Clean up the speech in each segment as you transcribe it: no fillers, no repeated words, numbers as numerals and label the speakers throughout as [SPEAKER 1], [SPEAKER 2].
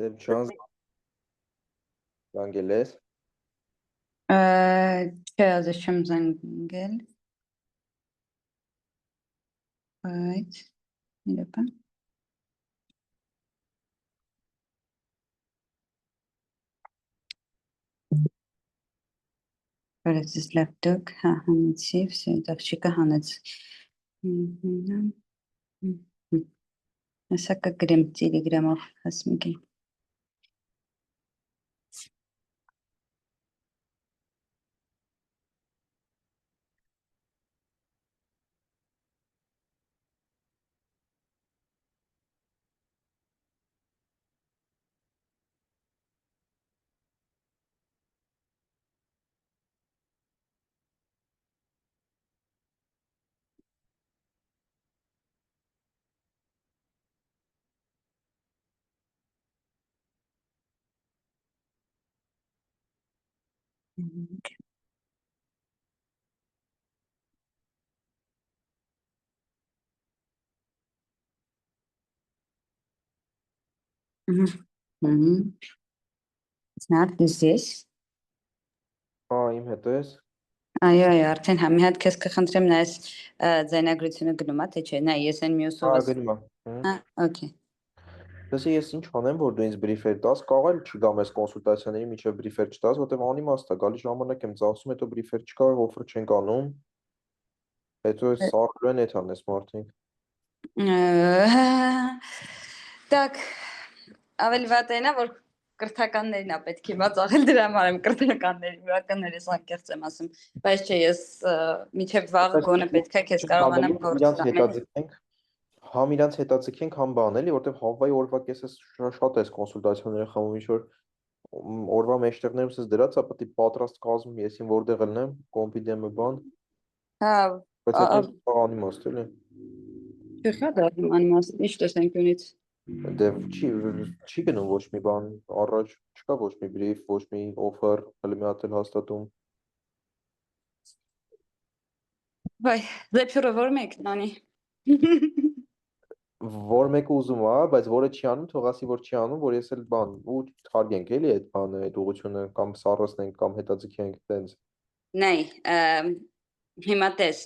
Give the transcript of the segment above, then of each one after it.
[SPEAKER 1] Դեր չանց զանգել ես։
[SPEAKER 2] Չէ, ազես չեմ զանգել։ Բայց մի րոպե։ Բարեցես լապտոպ, հա, հանեցի, վсё, այդ աղջիկը հանեց։ Հեսա կգրեմ տելեգրամով հասմիկի։ Նարդ ես։
[SPEAKER 1] Հա, իմ հետ ես։
[SPEAKER 2] Այո, արդեն հա մի հատ քեզ կխնդրեմ նայես ձայնագրությունը գնում է, թե չէ, նայ ես այն մյուս
[SPEAKER 1] Հա,
[SPEAKER 2] օրս։
[SPEAKER 1] գնում է։
[SPEAKER 2] Հա, օքեյ։
[SPEAKER 1] Դասի ես ինչ անեմ, որ դու ինձ բրիֆեր տաս, կարող է չգամ այս կոնսուլտացիաների միջև բրիֆեր չտաս, որտեղ անիմաստ է, գալի ժամանակ եմ ծախսում, հետո բրիֆեր չկա, օֆեր չենք անում։ Հետո այս սարքրու են էդ անես մարդիկ։
[SPEAKER 2] Так, ավելի վատ այնա, որ կրթականներն է պետք է ծախել դրա համար եմ կրթականների վարկանները անկեղծ եմ ասում, բայց չէ, ես միջև վաղ գոնե պետք է քեզ կարողանամ
[SPEAKER 1] գործել։ Համ իրանց հետաձգենք, համ բան էլի, որտեղ հավայի օրվա կեսս շատ էս կոնսուլտացիաները խմում, ինչ որ օրվա մեջտեղներս ես դրած է, պետք է պատրաստ կազմում, եսին որտեղ ելնեմ, կոմպի դեմը բան։
[SPEAKER 2] Հա,
[SPEAKER 1] բայց այդ անիմաստ էլի։
[SPEAKER 2] Չխա դա անիմաստ, ինչ տեսանկյունից։
[SPEAKER 1] Դե չի գնում ոչ մի բան առաջ, չկա ոչ մի բրիֆ, ոչ մի օֆեր, հələ մի հատ էլ հաստատում։
[SPEAKER 2] Վայ, զեփյուրը որ մեկն անի։
[SPEAKER 1] Որ մեկը ուզում է, բայց որը չի անում, թող ասի որ չի անում, որ ես էլ բան ու թարգենք էլի այդ բանը, այդ ուղղությունը կամ սառեցնենք կամ հետաձգենք տենց։
[SPEAKER 2] Նայ, հիմա տես։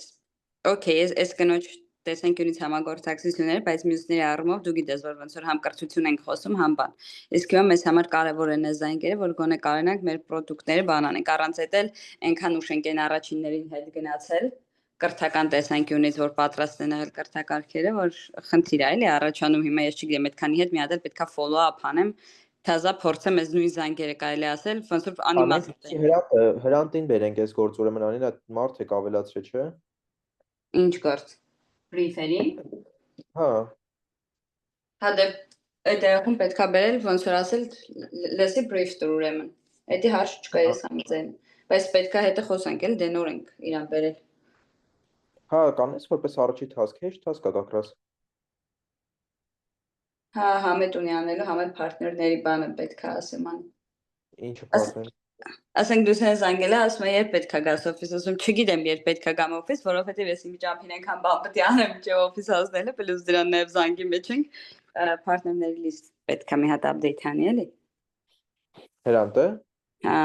[SPEAKER 2] Okay, ես կնոջ տեսանկյունից համագործակցություններ, բայց մյուսների առումով դու գիտես, որ ոնց որ համ կրթություն ենք խոսում, համ բան։ Իսկ հիմա մեզ համար կարևոր են այս զանգերը, որ գոնե կարողանանք մեր պրոդուկտները բանանենք, առանց այդ էլ այնքան ուշ ենք այն առաջիններին հետ գնացել կրթական տեսանկյունից, որ պատրաստ են եղել կրթակարգերը, որ խնդիր է, էլի առաջանում հիմա ես չգիտեմ, այդքանի հետ մի հատ էլ պետքա follow up անեմ, թազա փորձեմ այս նույն զանգերը կարելի ասել, ոնց որ անիմաստ է։
[SPEAKER 1] Հրանտին բերենք այս գործ ուրեմն անին, այդ մարդ եք ավելացրե, չէ։
[SPEAKER 2] Ինչ գործ։ Բրիֆերի։
[SPEAKER 1] Հա։
[SPEAKER 2] Հա դե այդ երախում պետքա բերել, ոնց որ ասել, լսի բրիֆ տուր ուրեմն։ Էդի հարց չկա ես համաձայն, բայց պետքա հետը խոսանք էլ դե նոր ենք իրան բերել։
[SPEAKER 1] Հա, կանես որպես առաջի task, հեշտ task է դակրաս։
[SPEAKER 2] Հա, համետունի անելու համար partnerների բանը պետքա ասեմ ան։
[SPEAKER 1] Ինչը partner։
[SPEAKER 2] Ասենք դու սենց անգել ես, ասում երբ պետքա գաս օֆիս, ասում չգիտեմ երբ պետքա գամ օֆիս, որովհետև ես իմ ճամփին այնքան բան պետք է անեմ, չէ օֆիս հասնելը, պլյուս դրան նաև զանգի մեջ ենք, partnerների list պետքա մի հատ update անի էլի։
[SPEAKER 1] Հրանտը։
[SPEAKER 2] Հա։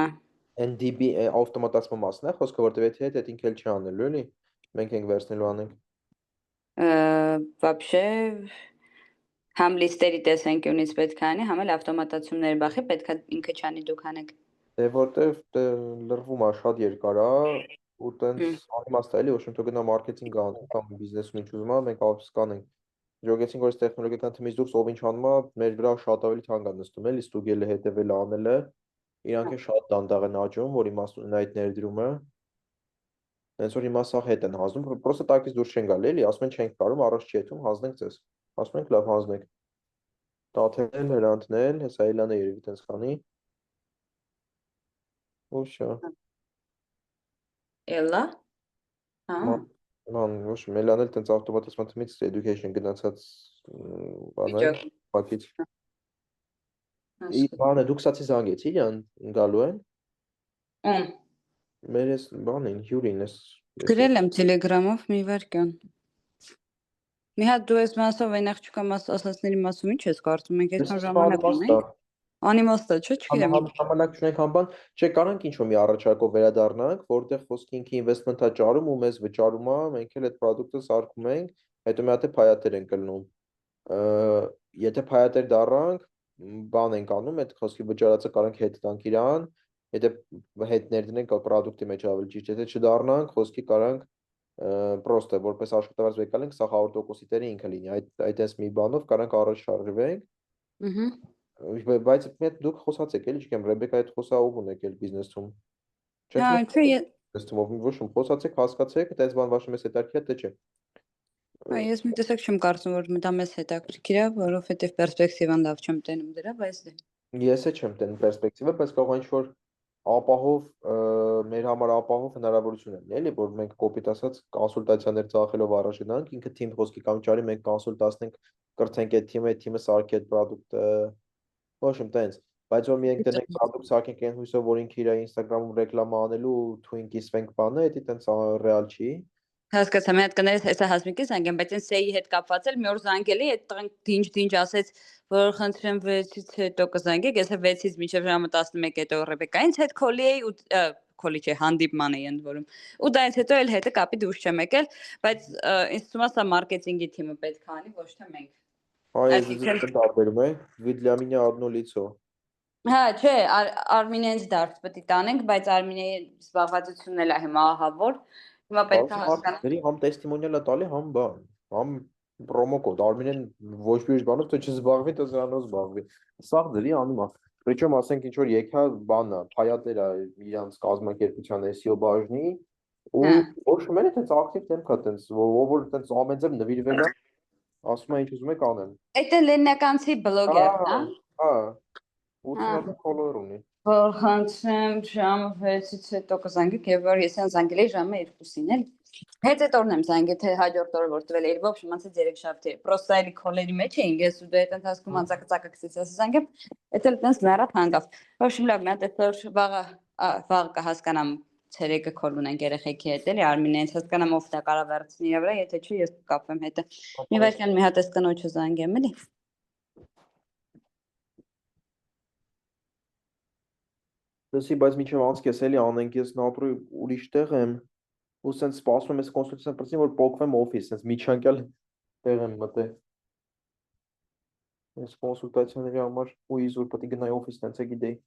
[SPEAKER 1] NDB ավտոմատացման մասն է, խոսքը որտեվ եթե այդ ինքը էլ չի անելու, էլի։ Մենք ենք վերցնելու անենք։
[SPEAKER 2] Вообще համ լիստերի տեսանկյունից պետք է անի, համ էլ ավտոմատացումների բախի պետք է ինքը չանի դուք անեք։
[SPEAKER 1] Դե որտեվ լրվում է շատ երկար է ու տենց անիմաստ է էլի, ոչ թե գնա մարքեթինգ անում կամ բիզնեսում ինչ ուզում է, մենք ավս կանենք։ Ժողեցինք որ տեխնոլոգիական թիմից դուրս ով ինչ անում է, մեր վրա շատ ավելի թանկ է նստում էլի, ստուգելը հետևելը անելը։ Իրանք է շատ դանդաղ են աճում, որ իմաստ ունեն այդ ներդրումը։ Հենց որ հիմա սա հետ են հանձնում, պրոստը տակից դուրս չեն գալի էլի, ասում են չենք կարող, առաջ չի եթում, հանձնենք ձեզ։ Ասում ենք լավ հանձնենք։ Տաթել, հրանտնել, հեսա էլանը երևի տենց քանի։ Ուշա։
[SPEAKER 2] Էլա։ Հա։
[SPEAKER 1] Ման, ոչ, մելանել տենց ավտոմատացման թիմից education գնացած բաներ, փակիչ։ Բանը դուք սացի զանգեցի իրան գալու են։
[SPEAKER 2] Ում։
[SPEAKER 1] Մեր էս բանին, հյուրին էս։
[SPEAKER 2] Գրել եմ Telegram-ով մի վարքյան։ Մի հատ դու ես մասով այն աղջկա ասածների մասում ինչ ես կարծում, մենք այսքան ժամանակ ունենք։ Անիմաստը չէ, չգիտեմ։
[SPEAKER 1] Համանակ չունենք համբան, չէ, կարանք ինչ-որ մի առաջարկով վերադառնանք, որտեղ խոսքի ինքի investment-ա ճարում ու մեզ վճարում է, մենք էլ այդ product-ը սարքում ենք, հետո մի հատ է փայատեր ենք կլնում։ Եթե փայատեր դառնանք, բան ենք անում, այդ խոսքի վճարածը կարանք հետ տանք իրան, եթե հետ ներդնենք product-ի մեջ ավելի ճիշտ, եթե չդառնանք, խոսքի կարանք պրոստը որպես աշխատավարձ վեկալենք, սա 100%-ի տերը ինքը լինի, այդպես մի բանով կարանք առաջ շարժվենք։ Բայց մեկ դուք խոսացեք էլի, չգիտեմ, Ռեբեկա հետ խոսա ով ունեք էլ բիզնեսում։ Չենք
[SPEAKER 2] Հա, չէ,
[SPEAKER 1] ես թվում ոչ ոք խոսացեք, հասկացեք, այդպես բան վաշը մեզ հետաքրքիր թե չէ։
[SPEAKER 2] ես մի տեսակ չեմ կարծում, որ դա մեզ հետաքրքիր է, որովհետև պերսպեկտիվան լավ չեմ տենում դրա, բայց դե։
[SPEAKER 1] Ես էլ չեմ տենում պերսպեկտիվը, բայց կարող ինչ-որ ապահով մեր համար ապահով հնարավորություն է, էլի, որ մենք կոպիտ ասած կոնսուլտացիաներ ծախելով առաջ գնանք, ինքը թիմ խոսքի կամ ճարի մենք կոնսուլտացնենք, կրթենք այդ թիմը սարքի այդ product-ը, ոչ իմ տենց, բայց որ մենք դնենք product սարքենք այն հույսով, որ ինքը իր Instagram-ում ռեկլամա անելու թույն կիսվենք բանը, դա տենց ռեալ չի։
[SPEAKER 2] Հասկացա, մի հատ կներես, հեսա հասմիկի զանգեմ, բայց այն սեի հետ կապված էլ մի օր զանգելի, այդ տղան դինջ ասեց, որ խնդրեմ 6-ից հետո կզանգեք, ես 6-ից մինչև ժամը 11 հետո Ռեբեկա ինձ հետ քոլի էի ու քոլի չէ, հանդիպման էի ընդ որում։ Ու դայից հետո էլ հետը կապի դուրս չեմ եկել, բայց ինձ թվում է սա մարքեթինգի թիմը պետք է անի, ոչ թե մենք։
[SPEAKER 1] Հա, ես
[SPEAKER 2] Այսինքն
[SPEAKER 1] դες տարբերում է, վիդ для меня одно лицо։
[SPEAKER 2] Հա, չէ, Արմինեից դարձ պետք է տանենք, բայց Արմինեի զբաղվածությունն էլ է հիմա ահավոր։ Հիմա պետք է հասկանանք։
[SPEAKER 1] Բարի համ տեստիմոնիալը տալի, համ բան, համ պրոմո կոդ, Արմինեն ոչ մի ուրիշ բանով թե չզբաղվի, թե զրանով զբաղվի։ Սաղ դրի անում է։ Причем ասենք ինչ որ եկա բանը, փայատերա իրանց կազմակերպության SEO բաժնի ու
[SPEAKER 2] Հա։
[SPEAKER 1] ոչ մենը տենց ակտիվ դեմքա տենց, որ տենց ամենձև նվիրվել է, ասում է ինչ ուզում եք անեմ։
[SPEAKER 2] Այդ է լեննականցի բլոգեր, հա։
[SPEAKER 1] Հա,
[SPEAKER 2] Հա։
[SPEAKER 1] 80 ֆոլոուեր ունի։
[SPEAKER 2] Որ խնդրեմ ժամը 6-ից հետո կզանգեք եւ որ ես զանգել էի ժամը 2-ին էլ։ Հետ այդ օրն եմ զանգել, թե հաջորդ օրը որ տվել էի, ոչ իմանցի երեքշաբթի։ Պրոստա էլի քոլերի մեջ էինք, ես ու դու այդ ընթացքում անցակացակացից ասես զանգեմ, այդ էլ տենց մեռած հանգավ։ Ոչ լավ, մի հատ այսօր վաղ կհասկանամ ցերեկը քոլ ունենք երեխեքի հետ էլի Արմինեից հասկանամ ով դա կարա վերցնի իր վրա, եթե չի ես կկապվեմ հետը։ Մի վայրկյան մի հատ էս կնոջը զանգեմ էլի։
[SPEAKER 1] Լսի, բայց միջև անցկես էլի անենք, ես նատրի ուրիշ տեղ եմ, ու սենց սպասում եմ ես կոնսուլտացիան պրծին, որ պոկվեմ օֆիս, սենց միջանկյալ տեղ եմ մտել։ Ես կոնսուլտացիաների համար ու իզուր պետք է գնայի օֆիս, տենց է գիտեի։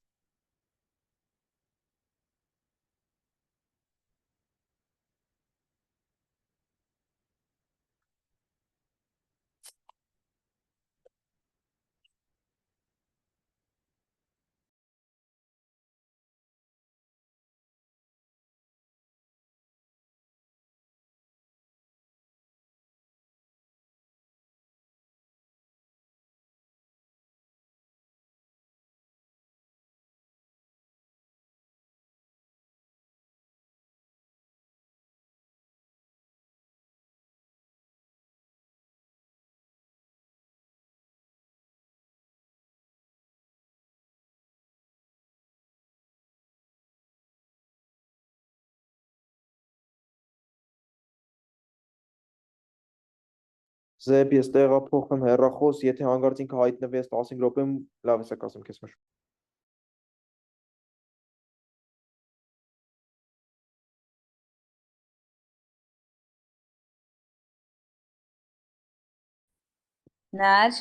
[SPEAKER 1] Զեբ ես տեղափոխեմ հեռախոս, եթե հանգարց ինքը հայտնվի ես 15 րոպեում, լավ ես ասեմ քեզ միշտ։
[SPEAKER 2] Նար